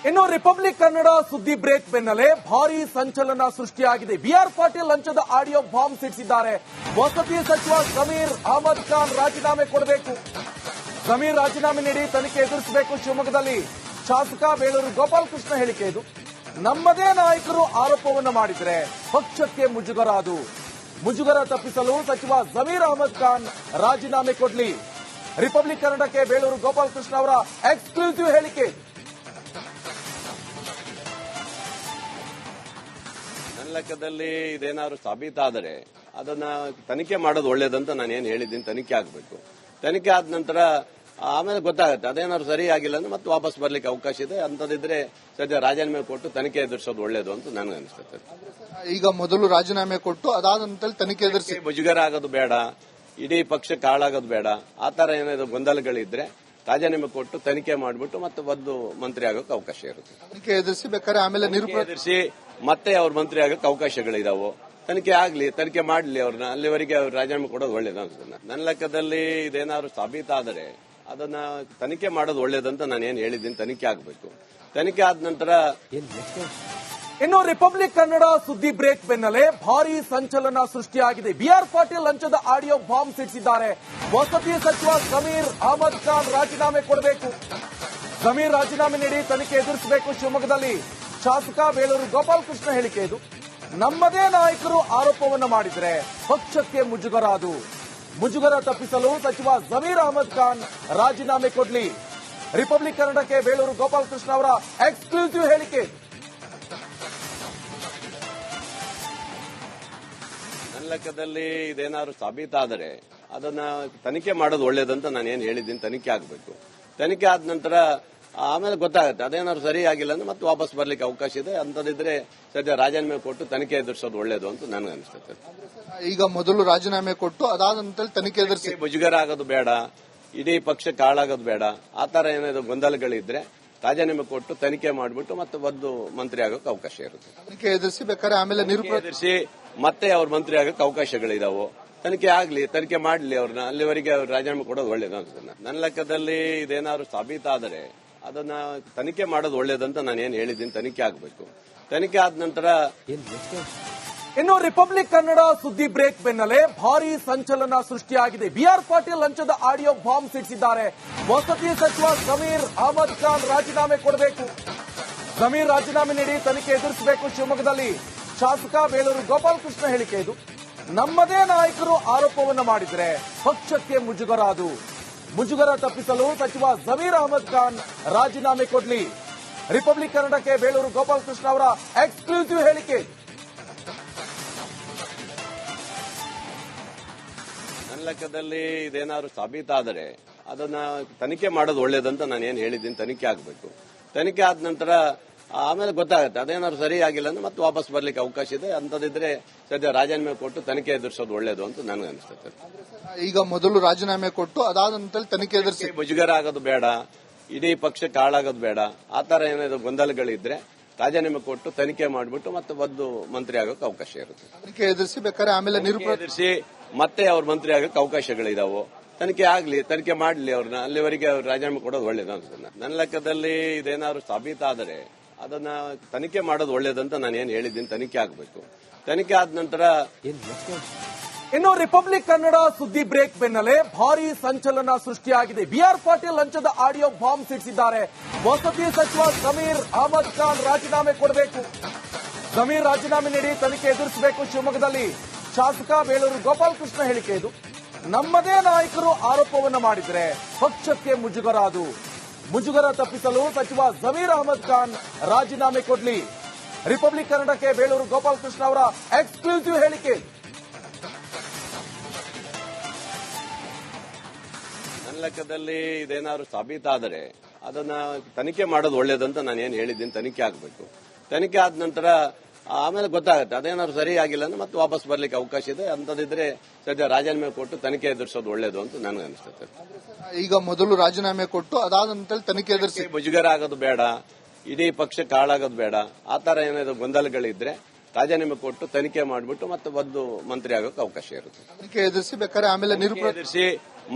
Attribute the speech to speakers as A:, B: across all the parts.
A: ಇನ್ನು ರಿಪಬ್ಲಿಕ್ ಕನ್ನಡ ಸುದ್ದಿ ಬ್ರೇಕ್ ಬೆನ್ನಲ್ಲೇ ಭಾರೀ ಸಂಚಲನ ಸೃಷ್ಟಿಯಾಗಿದೆ. ಬಿಆರ್ ಪಾಟೀಲ್ ಲಂಚದ ಆಡಿಯೋ ಬಾಂಬ್ ಸಿಡಿಸಿದ್ದಾರೆ. ವಸತಿ ಸಚಿವ ಸಮೀರ್ ಅಹಮದ್ ಖಾನ್ ರಾಜೀನಾಮೆ ಕೊಡಬೇಕು, ಸಮೀರ್ ರಾಜೀನಾಮೆ ನೀಡಿ ತನಿಖೆ ಎದುರಿಸಬೇಕು. ಶಿವಮೊಗ್ಗದಲ್ಲಿ ಶಾಸಕ ಬೇಳೂರು ಗೋಪಾಲಕೃಷ್ಣ ಹೇಳಿಕೆ ಇದು. ನಮ್ಮದೇ ನಾಯಕರು ಆರೋಪವನ್ನು ಮಾಡಿದರೆ ಪಕ್ಷಕ್ಕೆ ಮುಜುಗರ, ಅದು ಮುಜುಗರ ತಪ್ಪಿಸಲು ಸಚಿವ ಸಮೀರ್ ಅಹಮದ್ ಖಾನ್ ರಾಜೀನಾಮೆ ಕೊಡಲಿ. ರಿಪಬ್ಲಿಕ್ ಕನ್ನಡಕ್ಕೆ ಬೇಳೂರು ಗೋಪಾಲಕೃಷ್ಣ ಅವರ ಎಕ್ಸ್ಕ್ಲೂಸಿವ್ ಹೇಳಿಕೆ.
B: ನನ್ನ ಲೆಕ್ಕದಲ್ಲಿ ಇದೇನಾದ್ರು ಸಾಬೀತಾದರೆ ಅದನ್ನ ತನಿಖೆ ಮಾಡೋದು ಒಳ್ಳೇದಂತ ನಾನೇನು ಹೇಳಿದ್ದೀನಿ. ತನಿಖೆ ಆಗಬೇಕು. ತನಿಖೆ ಆದ ನಂತರ ಆಮೇಲೆ ಗೊತ್ತಾಗುತ್ತೆ. ಅದೇನಾದ್ರು ಸರಿ ಆಗಿಲ್ಲ ಅಂದ್ರೆ ಮತ್ತೆ ವಾಪಸ್ ಬರ್ಲಿಕ್ಕೆ ಅವಕಾಶ ಇದೆ. ಅಂತದಿದ್ರೆ ಸದ್ಯ ರಾಜೀನಾಮೆ ಕೊಟ್ಟು ತನಿಖೆ ಎದುರಿಸೋದು ಒಳ್ಳೇದು ಅಂತ ನನಗೆ ಅನಿಸುತ್ತೆ.
C: ಈಗ ಮೊದಲು ರಾಜೀನಾಮೆ ಕೊಟ್ಟು ಅದಾದ ನಂತರ ತನಿಖೆ ಎದುರಿಸಿ
B: ಮುಜುಗರ ಆಗೋದು ಬೇಡ, ಇಡೀ ಪಕ್ಷಕ್ಕೆ ಹಾಳಾಗೋದು ಬೇಡ. ಆ ತರ ಏನಾದ್ರು ಗೊಂದಲಗಳಿದ್ರೆ ರಾಜೀನಾಮೆ ಕೊಟ್ಟು ತನಿಖೆ ಮಾಡಿಬಿಟ್ಟು ಮತ್ತೆ ಒಂದು ಮಂತ್ರಿ ಆಗೋಕೆ ಅವಕಾಶ ಇರುತ್ತೆ.
C: ತನಿಖೆ ಎದುರಿಸಿ ಬೇಕಾದ್ರೆ ಆಮೇಲೆ
B: ಎದುರಿಸಿ ಮತ್ತೆ ಅವ್ರ ಮಂತ್ರಿ ಆಗೋಕೆ ಅವಕಾಶಗಳಿದಾವೆ. ತನಿಖೆ ಆಗ್ಲಿ, ತನಿಖೆ ಮಾಡ್ಲಿ, ಅವ್ರನ್ನ ಅಲ್ಲಿವರೆಗೆ ಅವ್ರು ರಾಜೀನಾಮೆ ಕೊಡೋದು ಒಳ್ಳೇದು ಅನ್ಸುತ್ತೆ. ನನ್ನ ಲೆಕ್ಕದಲ್ಲಿ ಇದೇನಾದ್ರು ಸಾಬೀತಾದರೆ ಅದನ್ನ ತನಿಖೆ ಮಾಡೋದು ಒಳ್ಳೇದಂತ ನಾನೇನು ಹೇಳಿದ್ದೀನಿ. ತನಿಖೆ ಆಗಬೇಕು. ತನಿಖೆ ಆದ ನಂತರ
A: ಇನ್ನು ರಿಪಬ್ಲಿಕ್ ಕನ್ನಡ ಸುದ್ದಿ ಬ್ರೇಕ್ ಬೆನ್ನಲ್ಲೇ ಭಾರೀ ಸಂಚಲನ ಸೃಷ್ಟಿಯಾಗಿದೆ. ಬಿಆರ್ ಪಾಟೀಲ್ ಲಂಚದ ಆಡಿಯೋ ಬಾಂಬ್ ಸಿಡಿಸಿದ್ದಾರೆ. ವಸತಿ ಸಚಿವ ಸಮೀರ್ ಅಹಮದ್ ಖಾನ್ ರಾಜೀನಾಮೆ ಕೊಡಬೇಕು, ಸಮೀರ್ ರಾಜೀನಾಮೆ ನೀಡಿ ತನಿಖೆ ಎದುರಿಸಬೇಕು. ಶಿವಮೊಗ್ಗದಲ್ಲಿ ಶಾಸಕ ಬೇಳೂರು ಗೋಪಾಲಕೃಷ್ಣ ಹೇಳಿಕೆ ಇದು. ನಮ್ಮದೇ ನಾಯಕರು ಆರೋಪವನ್ನು ಮಾಡಿದರೆ ಪಕ್ಷಕ್ಕೆ ಮುಜುಗರ, ಅದು ಮುಜುಗರ ತಪ್ಪಿಸಲು ಸಚಿವ ಸಮೀರ್ ಅಹಮದ್ ಖಾನ್ ರಾಜೀನಾಮೆ ಕೊಡಲಿ. ರಿಪಬ್ಲಿಕ್ ಕನ್ನಡಕ್ಕೆ ಬೇಳೂರು ಗೋಪಾಲಕೃಷ್ಣ ಅವರ ಎಕ್ಸ್ಕ್ಲೂಸಿವ್ ಹೇಳಿಕೆ.
B: ನನ್ನ ಲೆಕ್ಕದಲ್ಲಿ ಇದೇನಾದ್ರು ಸಾಬೀತಾದರೆ ಅದನ್ನ ತನಿಖೆ ಮಾಡೋದು ಒಳ್ಳೇದಂತ ನಾನೇನು ಹೇಳಿದ್ದೀನಿ. ತನಿಖೆ ಆಗಬೇಕು. ತನಿಖೆ ಆದ ನಂತರ ಆಮೇಲೆ ಗೊತ್ತಾಗುತ್ತೆ. ಅದೇನಾದ್ರು ಸರಿ ಆಗಿಲ್ಲ ಅಂದ್ರೆ ಮತ್ತೆ ವಾಪಸ್ ಬರ್ಲಿಕ್ಕೆ ಅವಕಾಶ ಇದೆ. ಅಂತದಿದ್ರೆ ಸದ್ಯ ರಾಜೀನಾಮೆ ಕೊಟ್ಟು ತನಿಖೆ ಎದುರಿಸೋದು ಒಳ್ಳೇದು ಅಂತ ನನಗೆ ಅನಿಸುತ್ತೆ.
C: ಈಗ ಮೊದಲು ರಾಜೀನಾಮೆ ಕೊಟ್ಟು ಅದಾದ ನಂತರ ತನಿಖೆ ಎದುರಿಸಿ
B: ಮುಜುಗರ ಆಗೋದು ಬೇಡ, ಇಡೀ ಪಕ್ಷಕ್ಕೆ ಹಾಳಾಗೋದು ಬೇಡ. ಆ ತರ ಏನಾದ್ರು ಗೊಂದಲಗಳಿದ್ರೆ ರಾಜೀನಾಮೆ ಕೊಟ್ಟು ತನಿಖೆ ಮಾಡಿಬಿಟ್ಟು ಮತ್ತೆ ಒಂದು ಮಂತ್ರಿ ಆಗೋಕೆ ಅವಕಾಶ ಇರುತ್ತೆ.
C: ತನಿಖೆ ಎದುರಿಸಿ ಬೇಕಾದ್ರೆ ಆಮೇಲೆ
B: ಎದುರಿಸಿ ಮತ್ತೆ ಅವ್ರ ಮಂತ್ರಿ ಆಗೋಕೆ ಅವಕಾಶಗಳಿದಾವೆ. ತನಿಖೆ ಆಗ್ಲಿ, ತನಿಖೆ ಮಾಡ್ಲಿ, ಅವ್ರನ್ನ ಅಲ್ಲಿವರೆಗೆ ಅವ್ರು ರಾಜೀನಾಮೆ ಕೊಡೋದು ಒಳ್ಳೇದು ಅನ್ಸುತ್ತೆ. ನನ್ನ ಲೆಕ್ಕದಲ್ಲಿ ಇದೇನಾದ್ರು ಸಾಬೀತಾದರೆ ಅದನ್ನ ತನಿಖೆ ಮಾಡೋದು ಒಳ್ಳೇದಂತ ನಾನೇನು ಹೇಳಿದ್ದೀನಿ. ತನಿಖೆ ಆಗಬೇಕು. ತನಿಖೆ ಆದ ನಂತರ
A: ಇನ್ನು ರಿಪಬ್ಲಿಕ್ ಕನ್ನಡ ಸುದ್ದಿ ಬ್ರೇಕ್ ಬೆನ್ನಲ್ಲೇ ಭಾರೀ ಸಂಚಲನ ಸೃಷ್ಟಿಯಾಗಿದೆ. ಬಿಆರ್ ಪಾಟೀಲ್ ಲಂಚದ ಆಡಿಯೋ ಬಾಂಬ್ ಸಿಡಿಸಿದ್ದಾರೆ. ವಸತಿ ಸಚಿವ ಸಮೀರ್ ಅಹಮದ್ ಖಾನ್ ರಾಜೀನಾಮೆ ಕೊಡಬೇಕು, ಸಮೀರ್ ರಾಜೀನಾಮೆ ನೀಡಿ ತನಿಖೆ ಎದುರಿಸಬೇಕು. ಶಿವಮೊಗ್ಗದಲ್ಲಿ ಶಾಸಕ ಬೇಳೂರು ಗೋಪಾಲಕೃಷ್ಣ ಹೇಳಿಕೆ ಇದು. ನಮ್ಮದೇ ನಾಯಕರು ಆರೋಪವನ್ನು ಮಾಡಿದರೆ ಪಕ್ಷಕ್ಕೆ ಮುಜುಗರ, ಅದು ಮುಜುಗರ ತಪ್ಪಿಸಲು ಸಚಿವ ಸಮೀರ್ ಅಹಮದ್ ಖಾನ್ ರಾಜೀನಾಮೆ ಕೊಡಲಿ. ರಿಪಬ್ಲಿಕ್ ಕನ್ನಡಕ್ಕೆ ಬೇಳೂರು ಗೋಪಾಲಕೃಷ್ಣ ಅವರ ಎಕ್ಸ್ಕ್ಲೂಸಿವ್ ಹೇಳಿಕೆ.
B: ನನ್ನ ಲೆಕ್ಕದಲ್ಲಿ ಇದೇನಾದ್ರು ಸಾಬೀತಾದರೆ ಅದನ್ನ ತನಿಖೆ ಮಾಡೋದು ಒಳ್ಳೇದಂತ ನಾನೇನು ಹೇಳಿದ್ದೀನಿ. ತನಿಖೆ ಆಗಬೇಕು. ತನಿಖೆ ಆದ ನಂತರ ಆಮೇಲೆ ಗೊತ್ತಾಗುತ್ತೆ. ಅದೇನಾದ್ರು ಸರಿ ಆಗಿಲ್ಲ ಅಂದ್ರೆ ಮತ್ತೆ ವಾಪಸ್ ಬರ್ಲಿಕ್ಕೆ ಅವಕಾಶ ಇದೆ. ಅಂತದಿದ್ರೆ ಸದ್ಯ ರಾಜೀನಾಮೆ ಕೊಟ್ಟು ತನಿಖೆ ಎದುರಿಸೋದು ಒಳ್ಳೇದು ಅಂತ ನನಗೆ ಅನಿಸುತ್ತೆ.
C: ಈಗ ಮೊದಲು ರಾಜೀನಾಮೆ ಕೊಟ್ಟು ಅದಾದ ನಂತರ ತನಿಖೆ ಎದುರಿಸಿ
B: ಮುಜುಗರ ಆಗೋದು ಬೇಡ, ಇಡೀ ಪಕ್ಷಕ್ಕೆ ಹಾಳಾಗೋದು ಬೇಡ. ಆ ತರ ಏನಾದ್ರು ಗೊಂದಲಗಳಿದ್ರೆ ರಾಜೀನಾಮೆ ಕೊಟ್ಟು ತನಿಖೆ ಮಾಡಿಬಿಟ್ಟು ಮತ್ತೆ ಒಂದು ಮಂತ್ರಿ ಆಗೋಕೆ ಅವಕಾಶ ಇರುತ್ತೆ.
C: ತನಿಖೆ ಎದುರಿಸಿ ಬೇಕಾದ್ರೆ ಆಮೇಲೆ
B: ಎದುರಿಸಿ ಮತ್ತೆ ಅವ್ರ ಮಂತ್ರಿ ಆಗೋಕೆ ಅವಕಾಶಗಳಿದಾವೆ. ತನಿಖೆ ಆಗ್ಲಿ, ತನಿಖೆ ಮಾಡ್ಲಿ, ಅವ್ರನ್ನ ಅಲ್ಲಿವರೆಗೆ ಅವ್ರು ರಾಜೀನಾಮೆ ಕೊಡೋದು ಒಳ್ಳೇದು ಅನ್ಸುತ್ತೆ. ನನ್ನ ಲೆಕ್ಕದಲ್ಲಿ ಇದೇನಾದ್ರು ಸಾಬೀತಾದರೆ ಅದನ್ನ ತನಿಖೆ ಮಾಡೋದು ಒಳ್ಳೇದಂತ ನಾನೇನು ಹೇಳಿದ್ದೀನಿ. ತನಿಖೆ ಆಗಬೇಕು. ತನಿಖೆ ಆದ ನಂತರ
A: ಇನ್ನು ರಿಪಬ್ಲಿಕ್ ಕನ್ನಡ ಸುದ್ದಿ ಬ್ರೇಕ್ ಬೆನ್ನಲ್ಲೇ ಭಾರೀ ಸಂಚಲನ ಸೃಷ್ಟಿಯಾಗಿದೆ. ಬಿಆರ್ ಪಾಟೀಲ್ ಲಂಚದ ಆಡಿಯೋ ಬಾಂಬ್ ಸಿಡಿಸಿದ್ದಾರೆ. ವಸತಿ ಸಚಿವ ಸಮೀರ್ ಅಹಮದ್ ಖಾನ್ ರಾಜೀನಾಮೆ ಕೊಡಬೇಕು, ಸಮೀರ್ ರಾಜೀನಾಮೆ ನೀಡಿ ತನಿಖೆ ಎದುರಿಸಬೇಕು. ಶಿವಮೊಗ್ಗದಲ್ಲಿ ಶಾಸಕ ಬೇಳೂರು ಗೋಪಾಲಕೃಷ್ಣ ಹೇಳಿಕೆ ಇದು. ನಮ್ಮದೇ ನಾಯಕರು ಆರೋಪವನ್ನು ಮಾಡಿದರೆ ಪಕ್ಷಕ್ಕೆ ಮುಜುಗರ, ಅದು ಮುಜುಗರ ತಪ್ಪಿಸಲು ಸಚಿವ ಸಮೀರ್ ಅಹಮದ್ ಖಾನ್ ರಾಜೀನಾಮೆ ಕೊಡಲಿ. ರಿಪಬ್ಲಿಕ್ ಕನ್ನಡಕ್ಕೆ ಬೇಳೂರು ಗೋಪಾಲಕೃಷ್ಣ ಅವರ ಎಕ್ಸ್ಕ್ಲೂಸಿವ್ ಹೇಳಿಕೆ.
B: ನನ್ನ ಲೆಕ್ಕದಲ್ಲಿ ಇದೇನಾದ್ರು ಸಾಬೀತಾದರೆ ಅದನ್ನ ತನಿಖೆ ಮಾಡೋದು ಒಳ್ಳೇದಂತ ನಾನೇನು ಹೇಳಿದ್ದೀನಿ. ತನಿಖೆ ಆಗಬೇಕು. ತನಿಖೆ ಆದ ನಂತರ ಆಮೇಲೆ ಗೊತ್ತಾಗುತ್ತೆ. ಅದೇನಾದ್ರು ಸರಿ ಆಗಿಲ್ಲ ಅಂದ್ರೆ ಮತ್ತೆ ವಾಪಸ್ ಬರ್ಲಿಕ್ಕೆ ಅವಕಾಶ ಇದೆ. ಅಂತದಿದ್ರೆ ಸದ್ಯ ರಾಜೀನಾಮೆ ಕೊಟ್ಟು ತನಿಖೆ ಎದುರಿಸೋದು ಒಳ್ಳೇದು ಅಂತ ನನಗೆ ಅನಿಸುತ್ತೆ.
C: ಈಗ ಮೊದಲು ರಾಜೀನಾಮೆ ಕೊಟ್ಟು ಅದಾದ ನಂತರ ತನಿಖೆ ಎದುರಿಸಿ
B: ಮುಜುಗರ ಆಗೋದು ಬೇಡ, ಇಡೀ ಪಕ್ಷಕ್ಕೆ ಹಾಳಾಗೋದು ಬೇಡ. ಆ ತರ ಏನಾದ್ರು ಗೊಂದಲಗಳಿದ್ರೆ ರಾಜೀನಾಮೆ ಕೊಟ್ಟು ತನಿಖೆ ಮಾಡಿಬಿಟ್ಟು ಮತ್ತೆ ಒಂದು ಮಂತ್ರಿ ಆಗೋಕೆ ಅವಕಾಶ ಇರುತ್ತೆ.
C: ತನಿಖೆ ಎದುರಿಸಿ ಬೇಕಾದ್ರೆ ಆಮೇಲೆ
B: ಎದುರಿಸಿ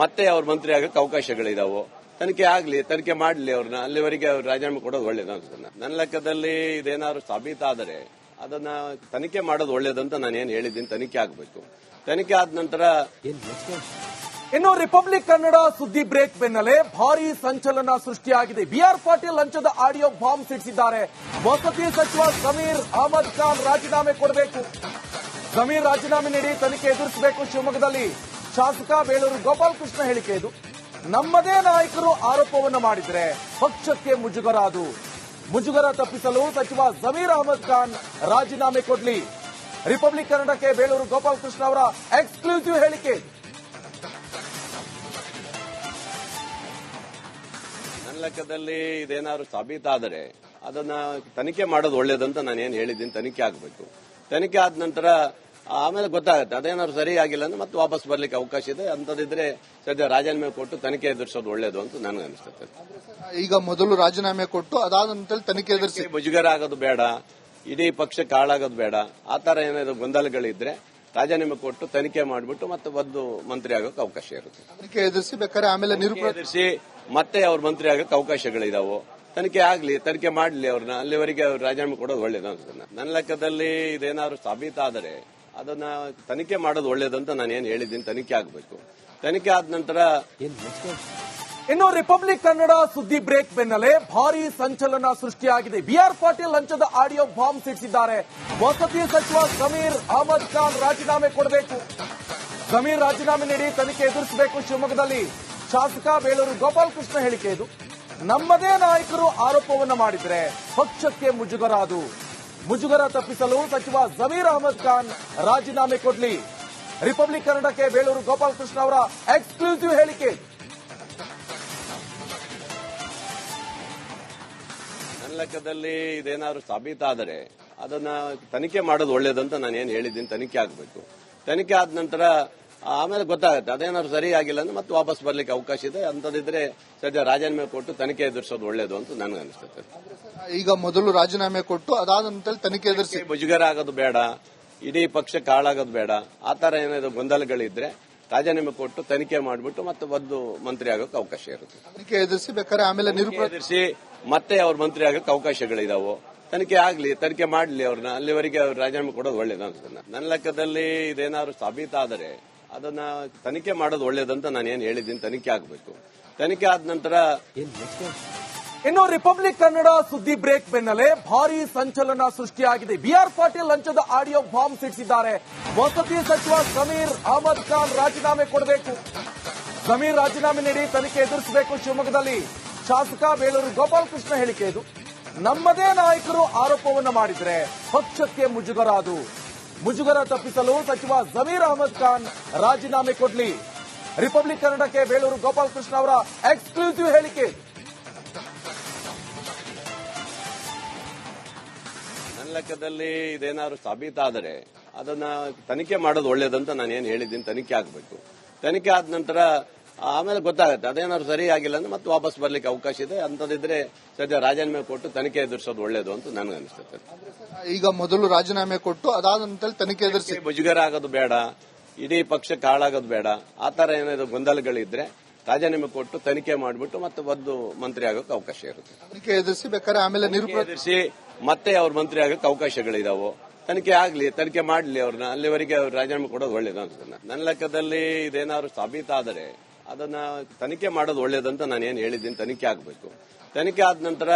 B: ಮತ್ತೆ ಅವ್ರ ಮಂತ್ರಿ ಆಗೋಕೆ ಅವಕಾಶಗಳಿದಾವೆ. ತನಿಖೆ ಆಗ್ಲಿ, ತನಿಖೆ ಮಾಡಲಿ ಅವ್ರನ್ನ. ಅಲ್ಲಿವರೆಗೆ ಅವ್ರು ರಾಜೀನಾಮೆ ಕೊಡೋದು ಒಳ್ಳೇದು ಅನ್ಸುತ್ತೆ. ನನ್ನ ಲೆಕ್ಕದಲ್ಲಿ ಇದೇನಾದ್ರು ಸಾಬೀತಾದರೆ ಅದನ್ನ ತನಿಖೆ ಮಾಡೋದು ಒಳ್ಳೇದಂತ ನಾನು ಏನ್ ಹೇಳಿದ್ದೀನಿ. ತನಿಖೆ ಆಗಬೇಕು. ತನಿಖೆ ಆದ ನಂತರ
A: ಇನ್ನು ರಿಪಬ್ಲಿಕ್ ಕನ್ನಡ ಸುದ್ದಿ ಬ್ರೇಕ್ ಬೆನ್ನಲ್ಲೇ ಭಾರಿ ಸಂಚಲನ ಸೃಷ್ಟಿಯಾಗಿದೆ. ಬಿಆರ್ ಪಾಟೀಲ್ ಲಂಚದ ಆಡಿಯೋ ಬಾಂಬ್ ಸಿಡಿಸಿದ್ದಾರೆ. ವಸತಿ ಸಚಿವ ಸಮೀರ್ ಅಹಮದ್ ಖಾನ್ ರಾಜೀನಾಮೆ ಕೊಡಬೇಕು. ಸಮೀರ್ ರಾಜೀನಾಮೆ ನೀಡಿ ತನಿಖೆ ಎದುರಿಸಬೇಕು. ಶಿವಮೊಗ್ಗದಲ್ಲಿ ಶಾಸಕ ಬೇಳೂರು ಗೋಪಾಲಕೃಷ್ಣ ಹೇಳಿಕೆ ಇದು. ನಮ್ಮದೇ ನಾಯಕರು ಆರೋಪವನ್ನು ಮಾಡಿದರೆ ಪಕ್ಷಕ್ಕೆ ಮುಜುಗರ. ಅದು ಮುಜುಗರ ತಪ್ಪಿಸಲು ಸಚಿವ ಸಮೀರ್ ಅಹಮದ್ ಖಾನ್ ರಾಜೀನಾಮೆ ಕೊಡಲಿ. ರಿಪಬ್ಲಿಕ್ ಕನ್ನಡಕ್ಕೆ ಬೇಳೂರು ಗೋಪಾಲಕೃಷ್ಣ ಅವರ ಎಕ್ಸ್ಕ್ಲೂಸಿವ್ ಹೇಳಿಕೆ.
B: ನನ್ನ ಲೆಕ್ಕದಲ್ಲಿ ಇದೇನಾದ್ರು ಸಾಬೀತಾದರೆ ಅದನ್ನ ತನಿಖೆ ಮಾಡೋದು ಒಳ್ಳೇದಂತ ನಾನು ಏನ್ ಹೇಳಿದ್ದೀನಿ. ತನಿಖೆ ಆಗಬೇಕು. ತನಿಖೆ ಆದ ನಂತರ ಆಮೇಲೆ ಗೊತ್ತಾಗುತ್ತೆ. ಅದೇನಾದ್ರು ಸರಿ ಆಗಿಲ್ಲ ಅಂದ್ರೆ ಮತ್ತೆ ವಾಪಸ್ ಬರ್ಲಿಕ್ಕೆ ಅವಕಾಶ ಇದೆ. ಅಂತದಿದ್ರೆ ಸದ್ಯ ರಾಜೀನಾಮೆ ಕೊಟ್ಟು ತನಿಖೆ ಎದುರಿಸೋದು ಒಳ್ಳೇದು ಅಂತ ನನಗೆ ಅನಿಸುತ್ತೆ.
C: ಈಗ ಮೊದಲು ರಾಜೀನಾಮೆ ಕೊಟ್ಟು ಅದಾದ ನಂತರ ತನಿಖೆ ಎದುರಿಸಿ
B: ಮುಜುಗರ ಆಗೋದು ಬೇಡ, ಇಡೀ ಪಕ್ಷಕ್ಕೆ ಹಾಳಾಗೋದು ಬೇಡ. ಆ ತರ ಏನಾದ್ರು ಗೊಂದಲಗಳಿದ್ರೆ ರಾಜೀನಾಮೆ ಕೊಟ್ಟು ತನಿಖೆ ಮಾಡಿಬಿಟ್ಟು ಮತ್ತೆ ಒಂದು ಮಂತ್ರಿ ಆಗೋಕೆ ಅವಕಾಶ ಇರುತ್ತೆ.
C: ತನಿಖೆ ಎದುರಿಸಿ ಬೇಕಾದ್ರೆ ಆಮೇಲೆ
B: ಎದುರಿಸಿ ಮತ್ತೆ ಅವ್ರ ಮಂತ್ರಿ ಆಗೋಕೆ ಅವಕಾಶಗಳಿದಾವೆ. ತನಿಖೆ ಆಗ್ಲಿ, ತನಿಖೆ ಮಾಡಲಿ ಅವ್ರನ್ನ. ಅಲ್ಲಿವರೆಗೆ ಅವ್ರು ರಾಜೀನಾಮೆ ಕೊಡೋದು ಒಳ್ಳೇದು ಅನ್ಸುತ್ತೆ. ನನ್ನ ಲೆಕ್ಕದಲ್ಲಿ ಇದೇನಾದ್ರು ಸಾಬೀತಾದರೆ ಅದನ್ನ ತನಿಖೆ ಮಾಡೋದು ಒಳ್ಳೇದಂತ ನಾನು ಏನ್ ಹೇಳಿದ್ದೀನಿ. ತನಿಖೆ ಆಗಬೇಕು. ತನಿಖೆ ಆದ ನಂತರ
A: ಇನ್ನು ರಿಪಬ್ಲಿಕ್ ಕನ್ನಡ ಸುದ್ದಿ ಬ್ರೇಕ್ ಬೆನ್ನಲ್ಲೇ ಭಾರಿ ಸಂಚಲನ ಸೃಷ್ಟಿಯಾಗಿದೆ. ಬಿಆರ್ ಪಾಟೀಲ್ ಲಂಚದ ಆಡಿಯೋ ಬಾಂಬ್ ಸಿಡಿಸಿದ್ದಾರೆ. ವಸತಿ ಸಚಿವ ಸಮೀರ್ ಅಹಮದ್ ಖಾನ್ ರಾಜೀನಾಮೆ ಕೊಡಬೇಕು. ಸಮೀರ್ ರಾಜೀನಾಮೆ ನೀಡಿ ತನಿಖೆ ಎದುರಿಸಬೇಕು. ಶಿವಮೊಗ್ಗದಲ್ಲಿ ಶಾಸಕ ಬೇಳೂರು ಗೋಪಾಲಕೃಷ್ಣ ಹೇಳಿಕೆ ಇದು. ನಮ್ಮದೇ ನಾಯಕರು ಆರೋಪವನ್ನು ಮಾಡಿದರೆ ಪಕ್ಷಕ್ಕೆ ಮುಜುಗರ. ಅದು ಮುಜುಗರ ತಪ್ಪಿಸಲು ಸಚಿವ ಸಮೀರ್ ಅಹಮದ್ ಖಾನ್ ರಾಜೀನಾಮೆ ಕೊಡಲಿ. ರಿಪಬ್ಲಿಕ್ ಕನ್ನಡಕ್ಕೆ ಬೇಳೂರು ಗೋಪಾಲಕೃಷ್ಣ ಅವರ ಎಕ್ಸ್ಕ್ಲೂಸಿವ್ ಹೇಳಿಕೆ.
B: ನನ್ನ ಲೆಕ್ಕದಲ್ಲಿ ಇದೇನಾದ್ರು ಸಾಬೀತಾದರೆ ಅದನ್ನ ತನಿಖೆ ಮಾಡೋದು ಒಳ್ಳೇದಂತ ನಾನು ಏನ್ ಹೇಳಿದ್ದೀನಿ. ತನಿಖೆ ಆಗಬೇಕು. ತನಿಖೆ ಆದ ನಂತರ ಆಮೇಲೆ ಗೊತ್ತಾಗುತ್ತೆ. ಅದೇನಾದ್ರು ಸರಿ ಆಗಿಲ್ಲ ಅಂದ್ರೆ ಮತ್ತೆ ವಾಪಸ್ ಬರ್ಲಿಕ್ಕೆ ಅವಕಾಶ ಇದೆ. ಅಂತದಿದ್ರೆ ಸದ್ಯ ರಾಜೀನಾಮೆ ಕೊಟ್ಟು ತನಿಖೆ ಎದುರಿಸೋದು ಒಳ್ಳೇದು ಅಂತ ನನಗೆ ಅನಿಸುತ್ತೆ.
C: ಈಗ ಮೊದಲು ರಾಜೀನಾಮೆ ಕೊಟ್ಟು ಅದಾದ ನಂತರ ತನಿಖೆ ಎದುರಿಸಿ
B: ಮುಜುಗರ ಆಗೋದು ಬೇಡ, ಇಡೀ ಪಕ್ಷಕ್ಕೆ ಹಾಳಾಗೋದು ಬೇಡ. ಆ ತರ ಏನಾದ್ರು ಗೊಂದಲಗಳಿದ್ರೆ ರಾಜೀನಾಮೆ ಕೊಟ್ಟು ತನಿಖೆ ಮಾಡಿಬಿಟ್ಟು ಮತ್ತೆ ಒಂದು ಮಂತ್ರಿ ಆಗೋಕೆ ಅವಕಾಶ ಇರುತ್ತೆ.
C: ತನಿಖೆ ಎದುರಿಸಿ ಬೇಕಾದ್ರೆ ಆಮೇಲೆ
B: ಎದುರಿಸಿ ಮತ್ತೆ ಅವ್ರ ಮಂತ್ರಿ ಆಗೋಕೆ ಅವಕಾಶಗಳಿದಾವೆ. ತನಿಖೆ ಆಗ್ಲಿ, ತನಿಖೆ ಮಾಡಲಿ ಅವ್ರನ್ನ. ಅಲ್ಲಿವರೆಗೆ ಅವ್ರು ರಾಜೀನಾಮೆ ಕೊಡೋದು ಒಳ್ಳೇದು ಅನ್ಸುತ್ತೆ. ನನ್ನ ಲೆಕ್ಕದಲ್ಲಿ ಇದೇನಾದ್ರು ಸಾಬೀತಾದರೆ ಅದನ್ನ ತನಿಖೆ ಮಾಡೋದು ಒಳ್ಳೇದಂತ ನಾನು ಏನ್ ಹೇಳಿದ್ದೀನಿ. ತನಿಖೆ ಆಗಬೇಕು. ತನಿಖೆ ಆದ ನಂತರ
A: ಇನ್ನು ರಿಪಬ್ಲಿಕ್ ಕನ್ನಡ ಸುದ್ದಿ ಬ್ರೇಕ್ ಬೆನ್ನಲ್ಲೇ ಭಾರಿ ಸಂಚಲನ ಸೃಷ್ಟಿಯಾಗಿದೆ. ಬಿಆರ್ ಪಾಟೀಲ್ ಲಂಚದ ಆಡಿಯೋ ಬಾಂಬ್ ಸಿಡಿಸಿದ್ದಾರೆ. ವಸತಿ ಸಚಿವ ಸಮೀರ್ ಅಹಮದ್ ಖಾನ್ ರಾಜೀನಾಮೆ ಕೊಡಬೇಕು. ಸಮೀರ್ ರಾಜೀನಾಮೆ ನೀಡಿ ತನಿಖೆ ಎದುರಿಸಬೇಕು. ಶಿವಮೊಗ್ಗದಲ್ಲಿ ಶಾಸಕ ಬೇಳೂರು ಗೋಪಾಲಕೃಷ್ಣ ಹೇಳಿಕೆ ಇದು. ನಮ್ಮದೇ ನಾಯಕರು ಆರೋಪವನ್ನು ಮಾಡಿದರೆ ಪಕ್ಷಕ್ಕೆ ಮುಜುಗರ. ಅದು ಮುಜುಗರ ತಪ್ಪಿಸಲು ಸಚಿವ ಸಮೀರ್ ಅಹಮದ್ ಖಾನ್ ರಾಜೀನಾಮೆ ಕೊಡಲಿ. ರಿಪಬ್ಲಿಕ್ ಕನ್ನಡಕ್ಕೆ ಬೇಳೂರು ಗೋಪಾಲಕೃಷ್ಣ ಅವರ ಎಕ್ಸ್ಕ್ಲೂಸಿವ್ ಹೇಳಿಕೆ.
B: ನನ್ನ ಲೆಕ್ಕದಲ್ಲಿ ಇದೇನಾದ್ರು ಸಾಬೀತಾದರೆ ಅದನ್ನ ತನಿಖೆ ಮಾಡೋದು ಒಳ್ಳೇದಂತ ನಾನು ಏನ್ ಹೇಳಿದ್ದೀನಿ. ತನಿಖೆ ಆಗಬೇಕು. ತನಿಖೆ ಆದ ನಂತರ ಆಮೇಲೆ ಗೊತ್ತಾಗುತ್ತೆ. ಅದೇನಾದ್ರು ಸರಿ ಆಗಿಲ್ಲ ಅಂದ್ರೆ ಮತ್ತೆ ವಾಪಸ್ ಬರ್ಲಿಕ್ಕೆ ಅವಕಾಶ ಇದೆ. ಅಂತದಿದ್ರೆ ಸದ್ಯ ರಾಜೀನಾಮೆ ಕೊಟ್ಟು ತನಿಖೆ ಎದುರಿಸೋದು ಒಳ್ಳೇದು ಅಂತ ನನಗೆ ಅನಿಸುತ್ತೆ.
C: ಈಗ ಮೊದಲು ರಾಜೀನಾಮೆ ಕೊಟ್ಟು ಅದಾದ ನಂತರ ತನಿಖೆ ಎದುರಿಸಿ
B: ಮುಜುಗರ ಆಗೋದು ಬೇಡ, ಇಡೀ ಪಕ್ಷಕ್ಕೆ ಹಾಳಾಗೋದು ಬೇಡ. ಆ ತರ ಏನಾದ್ರು ಗೊಂದಲಗಳಿದ್ರೆ ರಾಜೀನಾಮೆ ಕೊಟ್ಟು ತನಿಖೆ ಮಾಡಿಬಿಟ್ಟು ಮತ್ತೆ ಒಂದು ಮಂತ್ರಿ ಆಗೋಕೆ ಅವಕಾಶ ಇರುತ್ತೆ.
C: ತನಿಖೆ ಎದುರಿಸಿ ಬೇಕಾದ್ರೆ ಆಮೇಲೆ
B: ಎದುರಿಸಿ ಮತ್ತೆ ಅವ್ರ ಮಂತ್ರಿ ಆಗೋಕೆ ಅವಕಾಶಗಳಿದಾವೆ. ತನಿಖೆ ಆಗ್ಲಿ, ತನಿಖೆ ಮಾಡಲಿ ಅವ್ರನ್ನ. ಅಲ್ಲಿವರೆಗೆ ಅವ್ರು ರಾಜೀನಾಮೆ ಕೊಡೋದು ಒಳ್ಳೇದು ಅನ್ಸುತ್ತೆ. ನನ್ನ ಲೆಕ್ಕದಲ್ಲಿ ಇದೇನಾದ್ರು ಸಾಬೀತಾದರೆ ಅದನ್ನ ತನಿಖೆ ಮಾಡೋದು ಒಳ್ಳೇದಂತ ನಾನು ಏನ್ ಹೇಳಿದ್ದೀನಿ. ತನಿಖೆ ಆಗಬೇಕು. ತನಿಖೆ ಆದ ನಂತರ